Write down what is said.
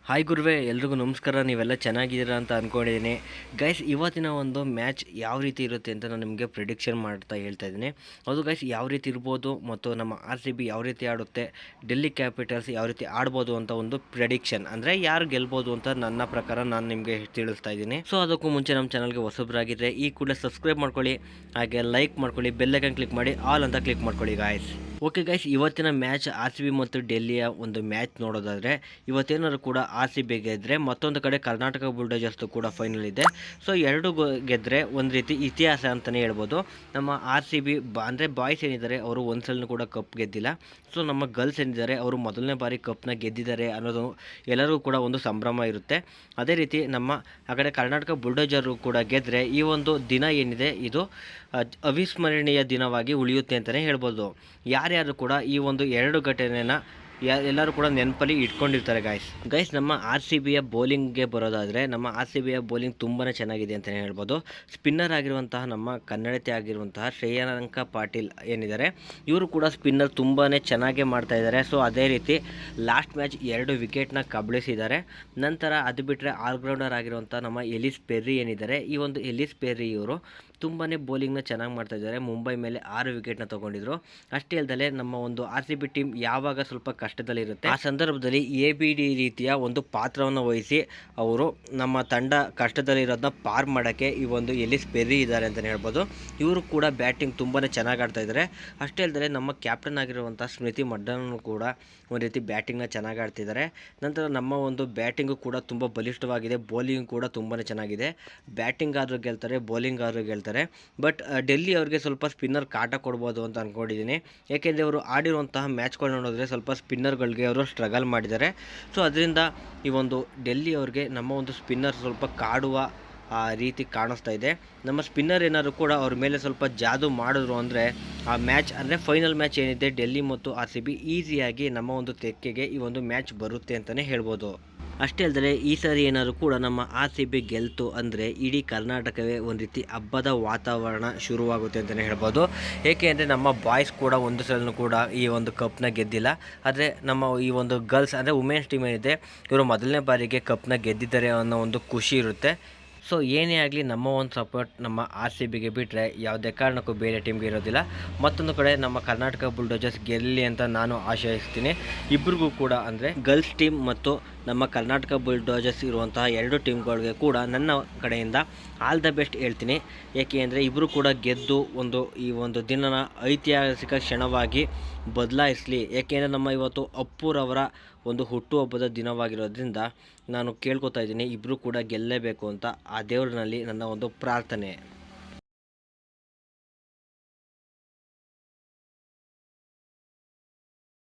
Hi ಗುರುವೆ, ಎಲ್ರಿಗೂ ನಮಸ್ಕಾರ. ನೀವೆಲ್ಲ ಚೆನ್ನಾಗಿದ್ದೀರಾ ಅಂತ ಅಂದ್ಕೊಂಡಿದ್ದೀನಿ. ಗೈಸ್, ಇವತ್ತಿನ ಒಂದು ಮ್ಯಾಚ್ ಯಾವ ರೀತಿ ಇರುತ್ತೆ ಅಂತ ನಾನು ನಿಮಗೆ ಪ್ರಿಡಿಕ್ಷನ್ ಮಾಡ್ತಾ ಹೇಳ್ತಾ ಇದ್ದೀನಿ. ಅದು ಗೈಸ್ ಯಾವ ರೀತಿ ಇರ್ಬೋದು ಮತ್ತು ನಮ್ಮ RCB ಯಾವ ರೀತಿ ಆಡುತ್ತೆ, ಡೆಲ್ಲಿ ಕ್ಯಾಪಿಟಲ್ಸ್ ಯಾವ ರೀತಿ ಆಡ್ಬೋದು ಅಂತ ಒಂದು ಪ್ರಿಡಿಕ್ಷನ್, ಅಂದರೆ ಯಾರು ಗೆಲ್ಬೋದು ಅಂತ ನನ್ನ ಪ್ರಕಾರ ನಾನು ನಿಮಗೆ ತಿಳಿಸ್ತಾ ಇದ್ದೀನಿ. ಸೊ ಅದಕ್ಕೂ ಮುಂಚೆ ನಮ್ಮ ಚಾನಲ್ಗೆ ಹೊಸಬ್ರಾಗಿದ್ದರೆ ಈ ಕೂಡಲೇ ಸಬ್ಸ್ಕ್ರೈಬ್ ಮಾಡ್ಕೊಳ್ಳಿ, ಹಾಗೆ ಲೈಕ್ ಮಾಡ್ಕೊಳ್ಳಿ, ಬೆಲ್ ಐಕಾನ್ ಕ್ಲಿಕ್ ಮಾಡಿ ಆಲ್ ಅಂತ ಕ್ಲಿಕ್ ಮಾಡ್ಕೊಳ್ಳಿ ಗಾಯ್ಸ್. ಓಕೆ ಗೈಸ್, ಇವತ್ತಿನ ಮ್ಯಾಚ್ RCB ಮತ್ತು ಡೆಲ್ಲಿಯ ಒಂದು ಮ್ಯಾಚ್ ನೋಡೋದಾದರೆ ಇವತ್ತೇನಾದ್ರು ಕೂಡ RCB ಗೆದ್ದರೆ ಮತ್ತೊಂದು ಕಡೆ ಕರ್ನಾಟಕ ಬುಲ್ಡೋಜರ್ಸ್ ಕೂಡ ಫೈನಲ್ ಇದೆ. ಸೊ ಎರಡು ಗೆದ್ದರೆ ಒಂದು ರೀತಿ ಇತಿಹಾಸ ಅಂತಲೇ ಹೇಳ್ಬೋದು. ನಮ್ಮ RCB ಅಂದರೆ ಬಾಯ್ಸ್ ಏನಿದ್ದಾರೆ ಅವರು ಒಂದ್ಸಲೂ ಕೂಡ ಕಪ್ ಗೆದ್ದಿಲ್ಲ. ಸೊ ನಮ್ಮ ಗರ್ಲ್ಸ್ ಏನಿದ್ದಾರೆ ಅವರು ಮೊದಲನೇ ಬಾರಿ ಕಪ್ನ ಗೆದ್ದಿದ್ದಾರೆ ಅನ್ನೋದು ಎಲ್ಲರಿಗೂ ಕೂಡ ಒಂದು ಸಂಭ್ರಮ ಇರುತ್ತೆ. ಅದೇ ರೀತಿ ನಮ್ಮ ಆ ಕಡೆ ಕರ್ನಾಟಕ ಬುಲ್ಡೋಜರು ಕೂಡ ಗೆದ್ದರೆ ಈ ಒಂದು ದಿನ ಏನಿದೆ ಇದು ಅವಿಸ್ಮರಣೀಯ ದಿನವಾಗಿ ಉಳಿಯುತ್ತೆ ಅಂತಲೇ ಹೇಳ್ಬೋದು. ಯಾರ್ಯಾರು ಕೂಡ ಈ ಒಂದು ಎರಡು ಘಟನೆನ ಎಲ್ಲರೂ ಕೂಡ ನೆನಪಲ್ಲಿ ಇಟ್ಕೊಂಡಿರ್ತಾರೆ ಗೈಸ್. ನಮ್ಮ RCBಯ ಬೌಲಿಂಗ್ಗೆ ಬರೋದಾದರೆ ನಮ್ಮ RCBಯ ಬೌಲಿಂಗ್ ತುಂಬಾ ಚೆನ್ನಾಗಿದೆ ಅಂತಲೇ ಹೇಳ್ಬೋದು. ಸ್ಪಿನ್ನರ್ ಆಗಿರುವಂತಹ ನಮ್ಮ ಕನ್ನಡತೆ ಆಗಿರುವಂತಹ ಶ್ರೇಯಾಂಕ ಪಾಟೀಲ್ ಏನಿದ್ದಾರೆ ಇವರು ಕೂಡ ಸ್ಪಿನ್ನರ್ ತುಂಬಾ ಚೆನ್ನಾಗೇ ಮಾಡ್ತಾಯಿದ್ದಾರೆ. ಸೊ ಅದೇ ರೀತಿ ಲಾಸ್ಟ್ ಮ್ಯಾಚ್ 2 ವಿಕೆಟ್ನ ಕಬಳಿಸಿದ್ದಾರೆ. ನಂತರ ಅದು ಬಿಟ್ಟರೆ ಆಲ್ರೌಂಡರ್ ಆಗಿರುವಂಥ ನಮ್ಮ ಎಲಿಸ್ ಪೆರ್ರಿ ಏನಿದ್ದಾರೆ, ಈ ಒಂದು ಎಲಿಸ್ ಪೆರ್ರಿ ಇವರು ತುಂಬಾ ಬೌಲಿಂಗ್ನ ಚೆನ್ನಾಗಿ ಮಾಡ್ತಾಯಿದ್ದಾರೆ. ಮುಂಬೈ ಮೇಲೆ 6 ವಿಕೆಟ್ನ ತೊಗೊಂಡಿದ್ರು. ಅಷ್ಟೇ ಅಲ್ಲದೆ ನಮ್ಮ ಒಂದು RCB ಟೀಮ್ ಯಾವಾಗ ಸ್ವಲ್ಪ ಕಷ್ಟದಲ್ಲಿರುತ್ತೆ ಆ ಸಂದರ್ಭದಲ್ಲಿ ABD ರೀತಿಯ ಒಂದು ಪಾತ್ರವನ್ನು ವಹಿಸಿ ಅವರು ನಮ್ಮ ತಂಡ ಕಷ್ಟದಲ್ಲಿರೋದನ್ನ ಪಾರ್ ಮಾಡೋಕ್ಕೆ ಈ ಒಂದು ಎಲಿಸ್ ಪೆರ್ರಿ ಇದ್ದಾರೆ ಅಂತಲೇ ಹೇಳ್ಬೋದು. ಇವರು ಕೂಡ ಬ್ಯಾಟಿಂಗ್ ತುಂಬಾ ಚೆನ್ನಾಗಿ ಆಡ್ತಾ ಇದ್ದಾರೆ. ಅಷ್ಟೇ ಅಲ್ಲದೆ ನಮ್ಮ ಕ್ಯಾಪ್ಟನ್ ಆಗಿರುವಂಥ ಸ್ಮೃತಿ ಮಂಡನೂ ಕೂಡ ಒಂದು ರೀತಿ ಬ್ಯಾಟಿಂಗ್ನ ಚೆನ್ನಾಗಿ ಆಡ್ತಿದ್ದಾರೆ. ನಂತರ ನಮ್ಮ ಒಂದು ಬ್ಯಾಟಿಂಗು ಕೂಡ ತುಂಬ ಬಲಿಷ್ಠವಾಗಿದೆ, ಬೌಲಿಂಗ್ ಕೂಡ ತುಂಬಾ ಚೆನ್ನಾಗಿದೆ. ಬ್ಯಾಟಿಂಗ್ ಆದರೂ ಗೆಲ್ತಾರೆ, ಬೌಲಿಂಗ್ ಆದರೂ ಗೆಲ್ತಾರೆ. ಬಟ್ ಡೆಲ್ಲಿ ಅವರಿಗೆ ಸ್ವಲ್ಪ ಸ್ಪಿನ್ನರ್ ಕಾಟ ಕೊಡ್ಬೋದು ಅಂತ ಅಂದ್ಕೊಂಡಿದ್ದೀನಿ. ಏಕೆಂದರೆ ಅವರು ಆಡಿರುವಂತಹ ಮ್ಯಾಚ್ಗಳು ನೋಡಿದ್ರೆ ಸ್ವಲ್ಪ ಸ್ಪಿನ್ನರ್ಗಳಿಗೆ ಅವರು ಸ್ಟ್ರಗಲ್ ಮಾಡಿದ್ದಾರೆ. ಸೊ ಅದರಿಂದ ಈ ಒಂದು ಡೆಲ್ಲಿ ಅವ್ರಿಗೆ ನಮ್ಮ ಒಂದು ಸ್ಪಿನ್ನರ್ ಸ್ವಲ್ಪ ಕಾಡುವ ಆ ರೀತಿ ಕಾಣಿಸ್ತಾ ಇದೆ. ನಮ್ಮ ಸ್ಪಿನ್ನರ್ ಏನಾದರೂ ಕೂಡ ಅವ್ರ ಮೇಲೆ ಸ್ವಲ್ಪ ಜಾದು ಮಾಡಿದ್ರು ಅಂದರೆ ಆ ಮ್ಯಾಚ್ ಅಂದರೆ ಫೈನಲ್ ಮ್ಯಾಚ್ ಏನಿದೆ ಡೆಲ್ಲಿ ಮತ್ತು RCB ಈಸಿಯಾಗಿ ನಮ್ಮ ಒಂದು ತೆಕ್ಕೆಗೆ ಈ ಒಂದು ಮ್ಯಾಚ್ ಬರುತ್ತೆ ಅಂತಲೇ ಹೇಳ್ಬೋದು. ಅಷ್ಟೇ ಅಲ್ಲದೆ ಈ ಸಾರಿ ಏನಾದರೂ ಕೂಡ ನಮ್ಮ RCB ಗೆಲ್ತು ಅಂದರೆ ಇಡೀ ಕರ್ನಾಟಕವೇ ಒಂದು ರೀತಿ ಹಬ್ಬದ ವಾತಾವರಣ ಶುರುವಾಗುತ್ತೆ ಅಂತಲೇ ಹೇಳ್ಬೋದು. ಏಕೆ ಅಂದರೆ ನಮ್ಮ ಬಾಯ್ಸ್ ಕೂಡ ಒಂದು ಸಲನೂ ಕೂಡ ಈ ಒಂದು ಕಪ್ನ ಗೆದ್ದಿಲ್ಲ. ಆದರೆ ನಮ್ಮ ಈ ಒಂದು ಗರ್ಲ್ಸ್ ಅಂದರೆ ವುಮೆನ್ಸ್ ಟೀಮ್ ಏನಿದೆ ಇವರು ಮೊದಲನೇ ಬಾರಿಗೆ ಕಪ್ನ ಗೆದ್ದಿದ್ದಾರೆ ಅನ್ನೋ ಒಂದು ಖುಷಿ ಇರುತ್ತೆ. ಸೊ ಏನೇ ಆಗಲಿ ನಮ್ಮ ಒಂದು ಸಪೋರ್ಟ್ ನಮ್ಮ RCBಗೆ ಬಿಟ್ಟರೆ ಯಾವುದೇ ಕಾರಣಕ್ಕೂ ಬೇರೆ ಟೀಮ್ಗೆ ಇರೋದಿಲ್ಲ. ಮತ್ತೊಂದು ಕಡೆ ನಮ್ಮ ಕರ್ನಾಟಕ ಬುಲ್ಡೋಜರ್ಸ್ ಗೆಲ್ಲಿ ಅಂತ ನಾನು ಆಶಯಿಸ್ತೀನಿ. ಇಬ್ಬರಿಗೂ ಕೂಡ ಅಂದರೆ ಗರ್ಲ್ಸ್ ಟೀಮ್ ಮತ್ತು ನಮ್ಮ ಕರ್ನಾಟಕ ಬುಲ್ಡೋಜರ್ಸ್ ಇರುವಂತಹ 2 ಟೀಮ್ಗಳಿಗೆ ಕೂಡ ನನ್ನ ಕಡೆಯಿಂದ ಆಲ್ ದ ಬೆಸ್ಟ್ ಹೇಳ್ತೀನಿ. ಏಕೆ ಅಂದರೆ ಇಬ್ಬರು ಕೂಡ ಗೆದ್ದು ಈ ಒಂದು ದಿನನ ಐತಿಹಾಸಿಕ ಕ್ಷಣವಾಗಿ ಬದಲಾಯಿಸಲಿ. ಏಕೆಂದರೆ ನಮ್ಮ ಇವತ್ತು ಅಪ್ಪುರವರ ಒಂದು ಹುಟ್ಟುಹಬ್ಬದ ದಿನವಾಗಿರೋದ್ರಿಂದ ನಾನು ಕೇಳ್ಕೊತಾ ಇದ್ದೀನಿ ಇಬ್ಬರು ಕೂಡ ಗೆಲ್ಲಲೇಬೇಕು ಅಂತ ಆ ದೇವರಿನಲ್ಲಿ ನನ್ನ ಒಂದು ಪ್ರಾರ್ಥನೆ.